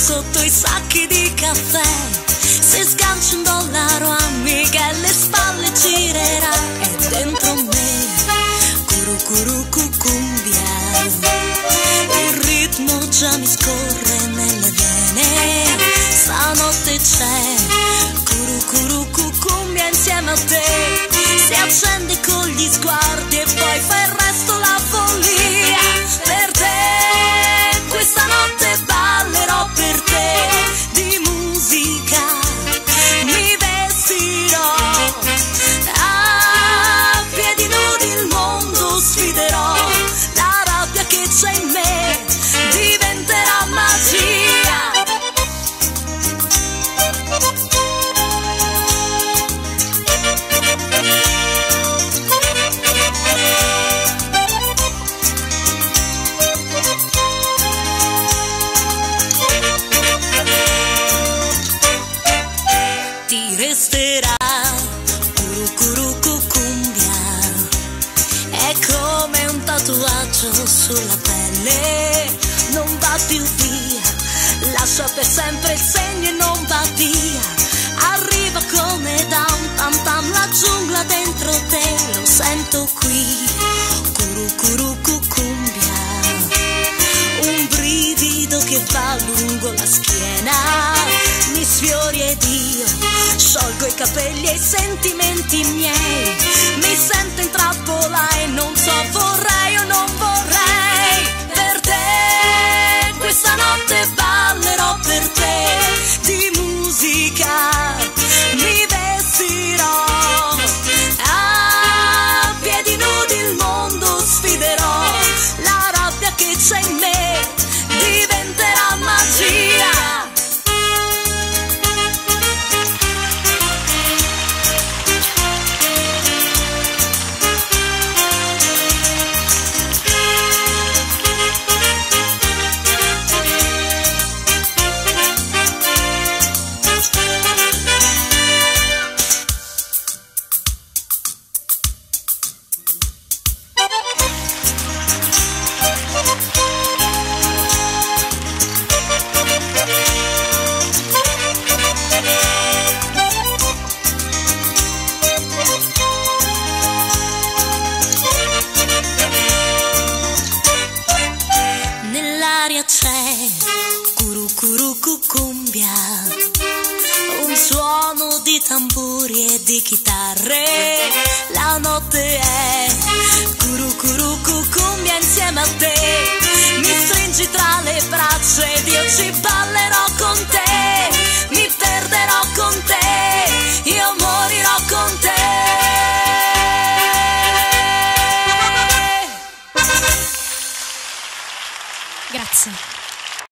sotto i sacchi di caffè. Se sgancio $1 a Miguel le spalle girerà e dentro me curu cucumbia. Il ritmo già mi scorre nelle vene. Stanotte c'è curu cucumbia insieme a te. Si accende con gli sguardi e poi fa il resto la follia. Per te questa notte ballerò, per te di musica mi vestirò. A piedi nudi il mondo sfiderò. La rabbia che c'è in me diventerà magia. Ti resterà curu cucumbia. È come un tatuaggio sulla pelle. Non va più via, lascia per sempre il segno e non va via. Arriva come da un tam tam la giungla dentro te. Lo sento qui, curu cucumbia. Un brivido che va lungo la schiena. Mi sfiori ed io sciolgo i capelli e i sentimenti miei. Mi sento in trappola e non so vorrei o non vorrei. Per te questa notte ballerò, per te di musica mi vestirò. A piedi nudi il mondo sfiderò. La rabbia che c'è in me diventerà magia. C'è curu cucumbia, un suono di tamburi e di chitarre. La notte è curu cucumbia insieme a te. Mi stringi tra le braccia ed io ci ballerò con te.